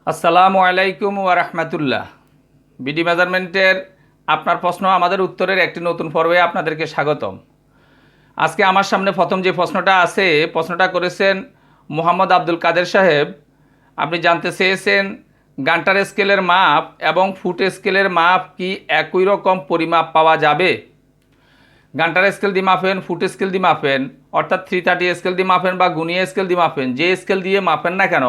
আসসালামু আলাইকুম ওয়া রাহমাতুল্লাহ। বিডি মেজারমেন্টের আপনার প্রশ্ন আমাদের উত্তরের একটি নতুন পর্বে আপনাদেরকে স্বাগতম। আজকে আমার সামনে প্রথম যে প্রশ্নটা আছে, প্রশ্নটা করেছেন মোহাম্মদ আব্দুল কাদের সাহেব। আপনি জানতে চেয়েছেন গান্টার স্কেলের মাপ এবং ফুট স্কেলের মাপ কি একই রকম পরিমাপ পাওয়া যাবে। গান্টার স্কেল দিয়ে মাপেন, ফুট স্কেল দিয়ে মাপেন, অর্থাৎ 330 স্কেল দিয়ে মাপেন বা গুনিয়া স্কেল দিয়ে মাপেন, যে স্কেল দিয়ে মাপেন না কেন,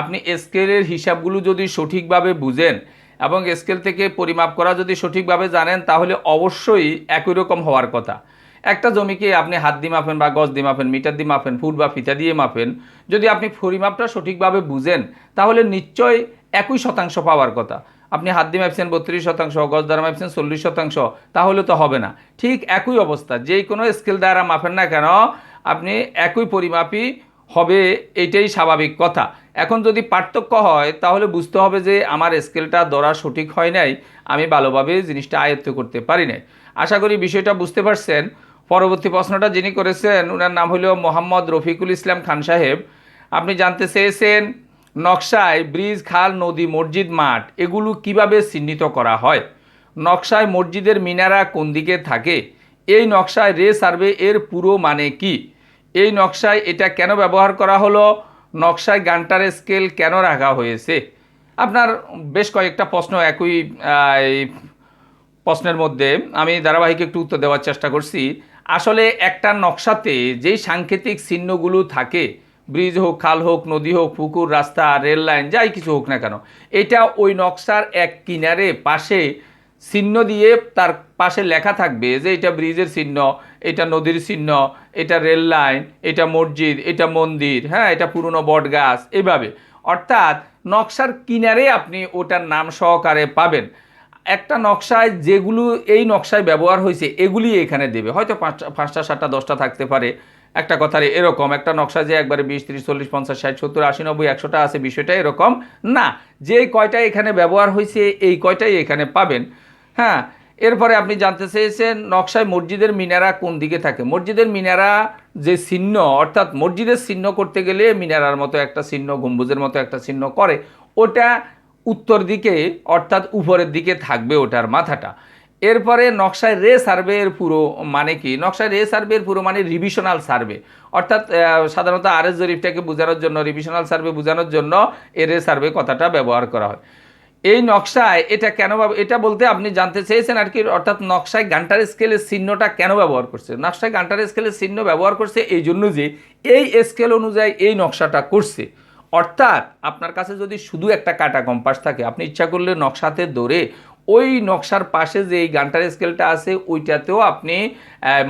আপনি স্কেলের হিসাবগুলো যদি সঠিকভাবে বুঝেন এবং স্কেল থেকে পরিমাপ করা যদি সঠিকভাবে জানেন, তাহলে অবশ্যই একই রকম হওয়ার কথা। একটা জমিকে আপনি হাত দিয়ে মাপেন বা গজ দিয়ে মাপেন, মিটার দিয়ে মাপেন, ফুট বা ফিতা দিয়ে মাপেন, যদি আপনি পরিমাপটা সঠিকভাবে বুঝেন তাহলে নিশ্চয় একই শতাংশ পাওয়ার কথা। আপনি হাত দিয়ে মাপছেন 32%, গজ দ্বারা মাপছেন 40%, তাহলে তো হবে না। ঠিক একই অবস্থা, যেই কোনো স্কেল দ্বারা মাপেন না কেন আপনি একই পরিমাপই হবে, এটাই স্বাভাবিক কথা। এখন যদি পার্থক্য হয় তাহলে বুঝতে হবে যে আমার স্কেলটা ধরা সঠিক হয় নাই, আমি ভালোভাবে জিনিসটা আয়ত্ত করতে পারি নাই। আশা করি বিষয়টা বুঝতে পারছেন। পরবর্তী প্রশ্নটা যিনি করেছেন ওনার নাম হলো মোহাম্মদ রফিকুল ইসলাম খান সাহেব। আপনি জানতে চেয়েছেন নকশায় ব্রিজ, খাল, নদী, মসজিদ, মাঠ এগুলো কিভাবে চিহ্নিত করা হয়। নকশায় মসজিদের মিনারা কোন দিকে থাকে, এই নকশায় রে সার্ভে এর পুরো মানে কি, এই নকশায় এটা কেন ব্যবহার করা হলো, নকশায় গান্টার স্কেল কেন রাখা হয়েছে। আপনার বেশ কয়েকটা প্রশ্ন একই এই প্রশ্নের মধ্যে, আমি ধারাবাহিক একটু উত্তর দেওয়ার চেষ্টা করছি। আসলে একটা নকশাতে যেই সাংকেতিক চিহ্নগুলো থাকে, ব্রিজ হোক, খাল হোক, নদী হোক, পুকুর, রাস্তা, রেল লাইন, যাই কিছু হোক না কেন, এটা ওই নকশার এক কিনারে পাশে চিহ্ন দিয়ে তার পাশে লেখা থাকবে যে এটা ব্রিজের চিহ্ন, এটা নদীর চিহ্ন, এটা রেল লাইন, এটা মসজিদ, এটা মন্দির, হ্যাঁ, এটা পুরনো বট গাছ, এইভাবে। অর্থাৎ নকশার কিনারে আপনি ওটার নাম সহকারে পাবেন। একটা নকশায় যেগুলো এই নকশায় ব্যবহার হয়েছে এগুলি এখানে দেবে, হয়তো 5টা 7টা 10টা থাকতে পারে। একটা কথার এরকম একটা নকশা যে একবারে 20 30 40 50 60 70 80 90 100টা আছে, বিষয়টা এরকম না। যে কয়টা এখানে ব্যবহার হয়েছে এই কয়টাই এখানে পাবেন। হ্যাঁ, এরপরে আপনি জানতে চেয়েছেন নকশায় মসজিদের মিনারা কোন দিকে থাকে। মসজিদের মিনারা যে চিহ্ন, অর্থাৎ মসজিদের চিহ্ন করতে গেলে মিনারার মতো একটা চিহ্ন, গম্বুজের মতো একটা চিহ্ন করে, ওটা উত্তর দিকে অর্থাৎ উপরের দিকে থাকবে ওটার মাথাটা। এরপরে নকশায় রে সার্ভের পুরো মানে কি, নকশায় রে সার্ভের পুরো মানে রিভিশনাল সার্ভে, অর্থাৎ সাধারণত আরএস জরিপটাকে বোঝানোর জন্য, রিভিশনাল সার্ভে বোঝানোর জন্য এ রে সার্ভে কথাটা ব্যবহার করা হয়। এই নকশায় এটা কেন, এটা বলতে আপনি জানতে চেয়েছেন আর কি, অর্থাৎ নকশায় গান্টার স্কেলের চিহ্নটা কেন ব্যবহার করছে। নকশায় গান্টার স্কেলের চিহ্ন ব্যবহার করছে এই জন্য যে এই স্কেল অনুযায়ী এই নকশাটা করছে। অর্থাৎ আপনার কাছে যদি শুধু একটা কাটা কম্পাস থাকে, আপনি ইচ্ছা করলে নকশাতে ধরে ওই নকশার পাশে যে এই গান্টার স্কেলটা আছে ওইটাতেও আপনি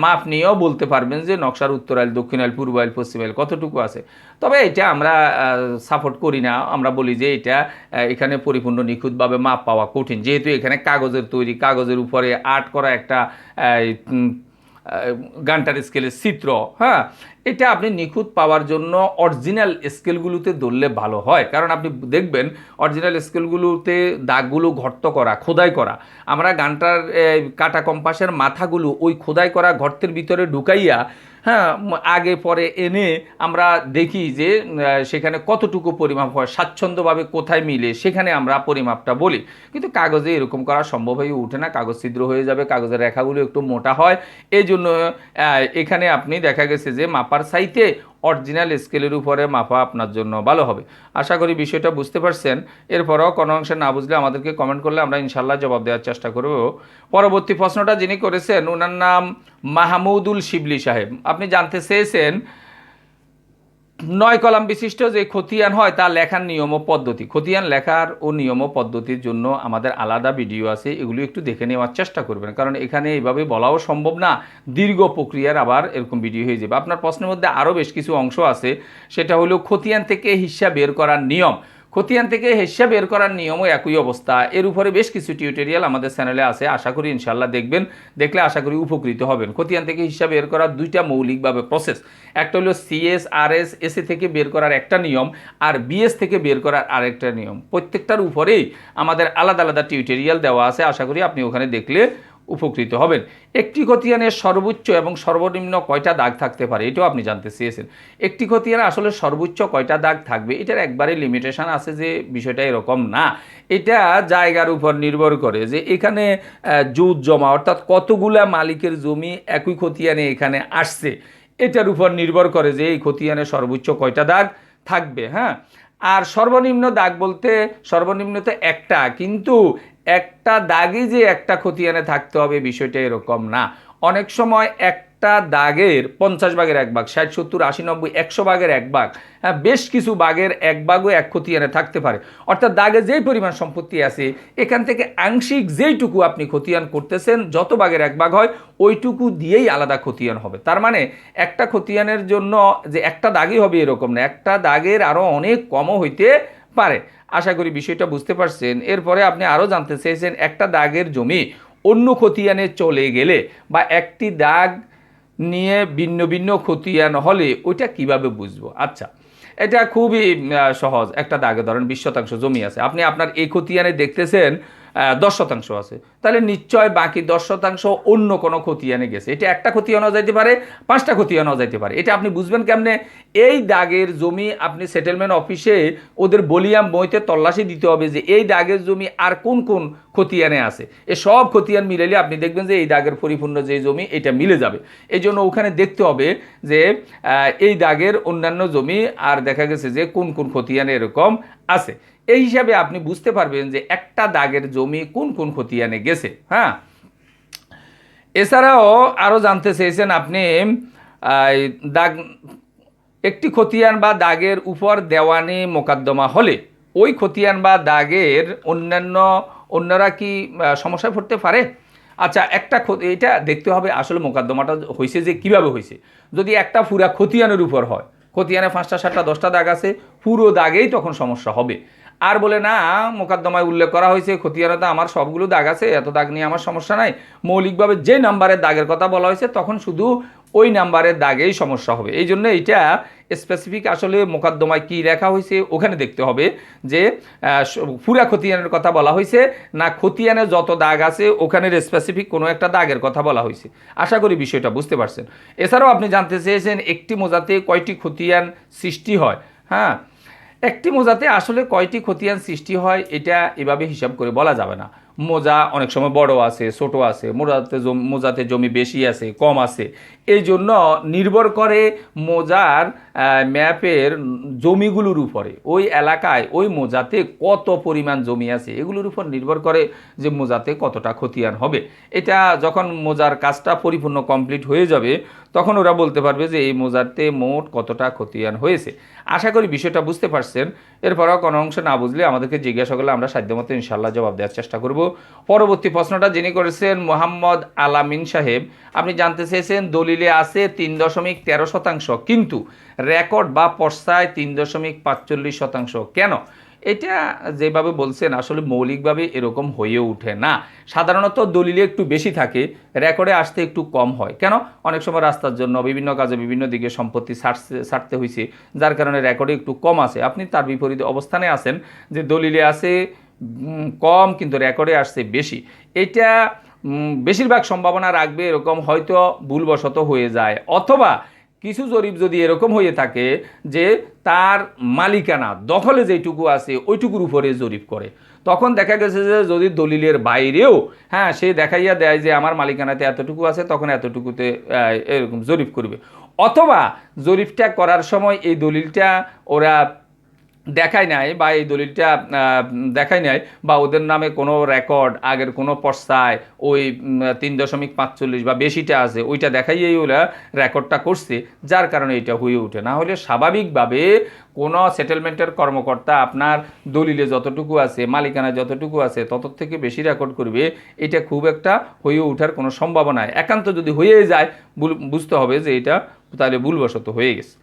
মাপ নিয়েও বলতে পারবেন যে নকশার উত্তর আইল, দক্ষিণ আইল, পূর্ব আইল, পশ্চিম আইল কতটুকু আছে। তবে এটা আমরা সাপোর্ট করি না, আমরা বলি যে এটা এখানে পরিপূর্ণ নিখুঁতভাবে মাপ পাওয়া কঠিন, যেহেতু এখানে কাগজের তৈরি, কাগজের উপরে আর্ট করা একটা গান্টার স্কেলের চিত্র। হ্যাঁ, এটা আপনি নিখুঁত পাওয়ার জন্য অরিজিনাল স্কেলগুলোতে ধরলে ভালো হয়, কারণ আপনি দেখবেন অরিজিনাল স্কেলগুলোতে দাগগুলো গর্ত করা, খোদাই করা। আমরা গান্টার কাটা কম্পাসের মাথাগুলো ওই খোদাই করা গর্তের ভিতরে ঢুকাইয়া, হ্যাঁ, আগে পরে এনে আমরা দেখি যে সেখানে কতটুকু পরিমাপ হয়, স্বাচ্ছন্দ্যভাবে কোথায় মিলে সেখানে আমরা পরিমাপটা বলি। কিন্তু কাগজে এরকম করা সম্ভব হয়ে ওঠে না, কাগজ ছিদ্র হয়ে যাবে, কাগজের রেখাগুলো একটু মোটা হয়। এই জন্য এখানে আপনি দেখা গেছে যে মাপার সাইতে অরিজিনাল স্কেলের উপরে মাপা আপনার জন্য ভালো হবে। আশা করি বিষয়টা বুঝতে পারছেন। এরপরেও কোনো অংশে না বুঝলে আমাদেরকে কমেন্ট করলে আমরা ইনশাল্লাহ জবাব দেওয়ার চেষ্টা করব। পরবর্তী প্রশ্নটা যিনি করেছেন ওনার নাম মাহমুদুল শিবলি সাহেব। আপনি জানতে চেয়েছেন 9 কলাম বিশিষ্ট যে খতিয়ান হয় তা লেখার নিয়ম ও পদ্ধতি। খতিয়ান লেখার ও নিয়ম ও পদ্ধতির জন্য আমাদের আলাদা ভিডিও আছে, এগুলো একটু দেখে নেওয়ার চেষ্টা করবেন, কারণ এখানে এইভাবে বলাও সম্ভব না, দীর্ঘ প্রক্রিয়ার আবার এরকম ভিডিও হয়ে যাবে। আপনার প্রশ্নের মধ্যে আরও বেশ কিছু অংশ আছে, সেটা হলো খতিয়ান থেকে হিসাব বের করার নিয়ম। খতিয়ান থেকে হিসাব বের করার নিয়মও একই অবস্থা। এর উপরে বেশ কিছু টিউটোরিয়াল আমাদের চ্যানেলে আছে, আশা করি ইনশাল্লাহ দেখবেন, দেখলে আশা করি উপকৃত হবেন। খতিয়ান থেকে হিসাব বের করার দুইটা মৌলিকভাবে প্রসেস, একটা হলো সিএস আরএস, এসএ থেকে বের করার একটা নিয়ম, আর বিএস থেকে বের করার আরেকটা নিয়ম। প্রত্যেকটার উপরেই আমাদের আলাদা আলাদা টিউটোরিয়াল দেওয়া আছে, আশা করি আপনি ওখানে দেখলে উপকৃত হবেন। একটি খতিয়ানে সর্বোচ্চ এবং সর্বনিম্ন কয়টা দাগ থাকতে পারে এটাও আপনি জানতে চেয়েছেন। একটি খতিয়ানে আসলে সর্বোচ্চ কয়টা দাগ থাকবে এটার একবারে লিমিটেশন আছে, যে বিষয়টা এরকম না। এটা জায়গার উপর নির্ভর করে যে এখানে জুত জমা অর্থাৎ কতগুলা মালিকের জমি একই খতিয়ানে এখানে আসছে, এটার উপর নির্ভর করে যে এই খতিয়ানে সর্বোচ্চ কয়টা দাগ থাকবে। হ্যাঁ, আর সর্বনিম্ন দাগ বলতে সর্বনিম্ন তো একটা, কিন্তু একটা দাগই যে একটা খতিয়ানে থাকতে হবে বিষয়টা এরকম না। অনেক সময় একটা দাগের 50 ভাগের 1 ভাগ, 60, 70, 80, 90, 100 ভাগের 1 ভাগ, হ্যাঁ বেশ কিছু ভাগের 1 ভাগও এক খতিয়ানে থাকতে পারে। অর্থাৎ দাগে যেই পরিমাণ সম্পত্তি আছে এখান থেকে আংশিক যেইটুকু আপনি খতিয়ান করতেছেন যত ভাগের 1 ভাগ হয় ওইটুকু দিয়েই আলাদা খতিয়ান হবে। তার মানে একটা খতিয়ানের জন্য যে একটা দাগই হবে এরকম না, একটা দাগের আরও অনেক কমও হইতে পারে। আশা করি বিষয়টা বুঝতে পারছেন। এরপরে আপনি আরও জানতে চেয়েছেন একটা দাগের জমি অন্য খতিয়ানে চলে গেলে বা একটি দাগ নিয়ে ভিন্ন ভিন্ন খতিয়ান হলে ওইটা কিভাবে বুঝবো। আচ্ছা, এটা খুবই সহজ। একটা দাগে ধরেন 20% জমি আছে, আপনি আপনার এই খতিয়ানে দেখতেছেন 10% আছে, তাহলে নিশ্চয় বাকি 10% অন্য কোনো খতিয়ানে গেছে। এটা একটা খতিয়ানও যাইতে পারে, 5টা খতিয়ানও যাইতে পারে। এটা আপনি বুঝবেন কেমনে? এই দাগের জমি আপনি সেটেলমেন্ট অফিসে ওদের বলিয়াম বইতে তল্লাশি দিতে হবে যে এই দাগের জমি আর কোন কোন খতিয়ানে আছে। এ সব খতিয়ান মিলাইলে আপনি দেখবেন যে এই দাগের পরিপূর্ণ যে জমি এটা মিলে যাবে। এই জন্য ওখানে দেখতে হবে যে এই দাগের অন্যান্য জমি আর দেখা গেছে যে কোন কোন খতিয়ানে এরকম আছে। এই হিসাবে আপনি বুঝতে পারবেন যে একটা দাগের জমি কোন কোন খতিয়ানে গেছে। হ্যাঁ, এছাড়াও আরও জানতে চেয়েছেন আপনি দাগ একটি খতিয়ান বা দাগের উপর দেওয়ানি মোকদ্দমা হলে ওই খতিয়ান বা দাগের অন্যরা কি সমস্যায় পড়তে পারে। আচ্ছা, এটা দেখতে হবে আসলে মোকদ্দমাটা হয়েছে যে কিভাবে হয়েছে। যদি একটা পুরা খতিয়ানের উপর হয়, খতিয়ানে 5টা 7টা 10টা দাগ আছে, পুরো দাগেই তখন সমস্যা হবে। আর বলে না মোকদ্দমায় উল্লেখ করা হয়েছে খতিয়ানে তো আমার সবগুলো দাগ আছে, এত দাগ নিয়ে আমার সমস্যা নাই, মৌলিকভাবে যে নাম্বারের দাগের কথা বলা হয়েছে তখন শুধু ওই নাম্বারের দাগেই সমস্যা হবে। এই জন্য এইটা স্পেসিফিক আসলে মোকদ্দমায় কী লেখা হয়েছে ওখানে দেখতে হবে যে পুরা খতিয়ানের কথা বলা হয়েছে না খতিয়ানে যত দাগ আছে ওখানের স্পেসিফিক কোনো একটা দাগের কথা বলা হয়েছে। আশা করি বিষয়টা বুঝতে পারছেন। এছাড়াও আপনি জানতে চেয়েছেন একটি মোজাতে কয়টি খতিয়ান সৃষ্টি হয়। হ্যাঁ, একটি মোজাতে আসলে কয়টি খতিয়ান সৃষ্টি হয় এটা এভাবে হিসাব করে বলা যাবে না। মোজা অনেক সময় বড় আছে, ছোট আছে, মোজাতে জমি বেশি আছে, কম আছে। এই জন্য নির্ভর করে মোজার ম্যাপের জমিগুলোর উপরে, ওই এলাকায় ওই মোজাতে কত পরিমাণ জমি আছে এগুলোর উপর নির্ভর করে যে মোজাতে কতটা খতিয়ান হবে। এটা যখন মোজার কাজটা পরিপূর্ণ কমপ্লিট হয়ে যাবে তখন ওরা বলতে পারবে যে এই মোজাতে মোট কতটা খতিয়ান হয়েছে। আশা করি বিষয়টা বুঝতে পারছেন। এরপরেও কোনো অংশ না বুঝলে আমাদেরকে জিজ্ঞাসা করলে আমরা সাধ্যমতো ইনশাল্লাহ জবাব দেওয়ার চেষ্টা করব। পরবর্তী প্রশ্নটা যিনি করেছেন মোহাম্মদ আলামিন সাহেব, আপনি জানতে চেয়েছেন দলিলে আছে 3.13%, কিন্তু রেকর্ড বা পর্সায় 3.45%। কেন? এটা যেভাবে বলছেন আসলে মৌলিকভাবে এরকম হয়ে ওঠে না। সাধারণত দলিলে একটু বেশি থাকে, রেকর্ডে আসতে একটু কম হয়। কেন? অনেক সময় রাস্তার জন্য বিভিন্ন কাজে বিভিন্ন দিকে সম্পত্তি ছাড়তে হয়েছে, যার কারণে রেকর্ডে একটু কম আছে। আপনি তার বিপরীত অবস্থানে আছেন যে দলিলে আছে কম কিন্তু রেকর্ডে আসছে বেশি। এটা বেশিরভাগ সম্ভাবনা রাখবে এরকম হয়তো ভুলবশত হয়ে যায়, অথবা কিছু জরিপ যদি এরকম হয়ে থাকে যে তার মালিকানা দখলে যেটুকু আছে ওইটুকুর উপরে জরিপ করে, তখন দেখা গেছে যে যদি দলিলের বাইরেও হ্যাঁ সে দেখাইয়া দেয় যে আমার মালিকানাতে এতটুকু আছে, তখন এতটুকুতে এরকম জরিপ করবে। অথবা জরিপটা করার সময় এই দলিলটা ওরা দেখায় নাই বা এই দলিলটা দেখায় নাই বা ওদের নামে কোনো রেকর্ড আগের কোনো পর্সায় ওই 3.45 বা বেশিটা আছে ওইটা দেখাইয়েই ওরা রেকর্ডটা করছে, যার কারণে এটা হয়ে ওঠে। না হলে স্বাভাবিকভাবে কোনো সেটেলমেন্টের কর্মকর্তা আপনার দলিলে যতটুকু আছে মালিকানা যতটুকু আছে তত থেকে বেশি রেকর্ড করবে, এটা খুব একটা হয়ে ওঠার কোনো সম্ভাবনা। একান্ত যদি হয়ে যায় বুঝতে হবে যে এটা তাহলে ভুলবশত হয়ে গেছে।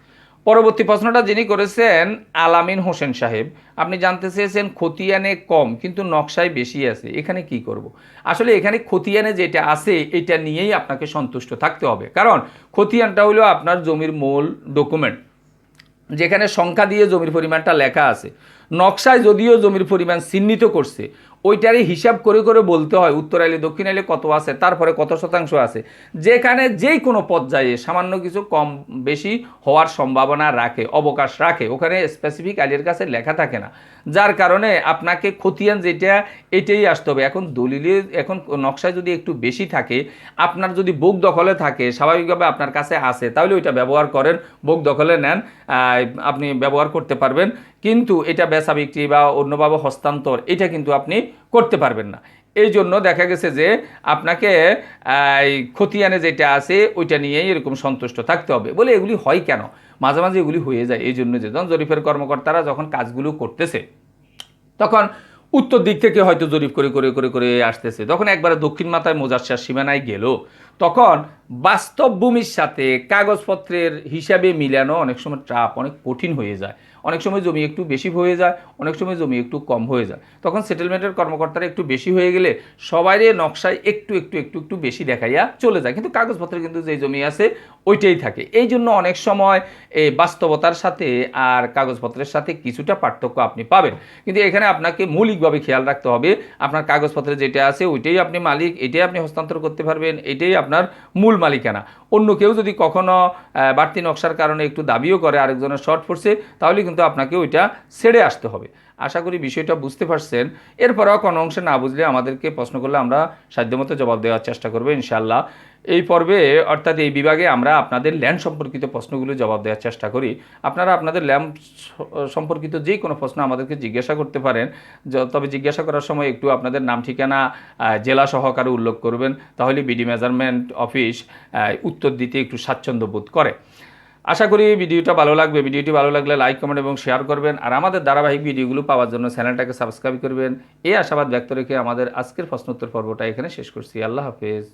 পরবর্তী প্রশ্নটা যিনি করেছেন আলামিন হোসেন সাহেব, আপনি জানতে চেয়েছেন খতিয়ানে কম কিন্তু নকশায় বেশি আছে, এখানে কি করব। আসলে এখানে খতিয়ানে যেটা আছে এটা নিয়েই আপনাকে সন্তুষ্ট থাকতে হবে, কারণ খতিয়ানটা হলো আপনার জমির মূল ডকুমেন্ট, যেখানে সংখ্যা দিয়ে জমির পরিমাণটা লেখা আছে। নকশায় যদিও জমির পরিমাণ চিহ্নিত করছে, ওইটারই হিসাব করে করে বলতে হয় উত্তর আইলে দক্ষিণ আইলে কত আছে, তারপরে কত শতাংশ আছে, যেখানে যেই কোনো পর্যায়ে সামান্য কিছু কম বেশি হওয়ার সম্ভাবনা রাখে, অবকাশ রাখে, ওখানে স্পেসিফিক আইলের কাছে লেখা থাকে না, যার কারণে আপনাকে খতিয়ান যেটা এটাই আসতে হবে। এখন দলিলে এখন নকশায় যদি একটু বেশি থাকে, আপনার যদি বুক দখলে থাকে, স্বাভাবিকভাবে আপনার কাছে আসে, তাহলে ওইটা ব্যবহার করেন, বুক দখলে নেন, আপনি ব্যবহার করতে পারবেন। কিন্তু এটা বেচা বিক্রি বা অন্যভাবে হস্তান্তর এটা কিন্তু আপনি করতে পারবেন না। এই জন্য দেখা গেছে যে আপনাকে খতিয়ানে যেটা আছে ওইটা নিয়েই এরকম সন্তুষ্ট থাকতে হবে বলে এগুলি হয় কেন, মাঝে মাঝে এগুলি হয়ে যায় এই জন্য যে যখন জরিপের কর্মকর্তারা যখন কাজগুলো করতেছে তখন উত্তর দিক থেকে হয়তো জরিপ করে করে করে করে আসতেছে, তখন একবারে দক্ষিণ মাথায় মোজাচ্ছার সীমানায় গেল, তখন বাস্তব ভূমির সাথে কাগজপত্রের হিসাবে মিলানো অনেক সময় চাপ অনেক কঠিন হয়ে যায়, অনেক সময় জমি একটু বেশি হয়ে যায়, অনেক সময় জমি একটু কম হয়ে যায়, তখন সেটেলমেন্টের কর্মকর্তারা একটু বেশি হয়ে গেলে সবাইরে নকশায় একটু একটু একটু একটু বেশি দেখাইয়া চলে যায়, কিন্তু কাগজপত্রে কিন্তু যে জমি আছে ওইটাই থাকে। এই জন্য অনেক সময় এই বাস্তবতার সাথে আর কাগজপত্রের সাথে কিছুটা পার্থক্য আপনি পাবেন, কিন্তু এখানে আপনাকে মৌলিকভাবে খেয়াল রাখতে হবে আপনার কাগজপত্রে যেটা আছে ওইটাই আপনি মালিক, এটাই আপনি হস্তান্তর করতে পারবেন, এটাই আপনার মূল মালিকানা। অন্য কেউ যদি কখনো বাড়তি নকশার কারণে একটু দাবিও করে আরেকজনের শর্ট পড়ছে, তাহলে কিন্তু আপনাকে ওইটা ছেড়ে আসতে হবে। আশা করি বিষয়টা বুঝতে পারছেন। এরপরেও কোনো অংশে না বুঝলে আমাদেরকে প্রশ্ন করলে আমরা সাধ্যমতো জবাব দেওয়ার চেষ্টা করবো ইনশাআল্লাহ। এই পর্বে অর্থাৎ এই বিভাগে আমরা আপনাদের ল্যান্ড সম্পর্কিত প্রশ্নগুলো জবাব দেওয়ার চেষ্টা করি। আপনারা আপনাদের ল্যান্ড সম্পর্কিত যে কোনো প্রশ্ন আমাদেরকে জিজ্ঞাসা করতে পারেন, তবে জিজ্ঞাসা করার সময় একটু আপনাদের নাম ঠিকানা জেলা সহকারে উল্লেখ করবেন, তাহলে বিডি মেজারমেন্ট অফিস উত্তর দিতে একটু স্বাচ্ছন্দ্য বোধ করে। আশা করি ভিডিওটা ভালো লাগবে। ভিডিওটি ভালো লাগলে লাইক কমেন্ট এবং শেয়ার করবেন, আর আমাদের ধারাবাহিক ভিডিওগুলো পাওয়ার জন্য চ্যানেলটাকে সাবস্ক্রাইব করবেন। এই আশাবাদ ব্যক্ত রেখে আমাদের আজকের প্রশ্নোত্তর পর্বটা এখানে শেষ করছি। আল্লাহ হাফেজ।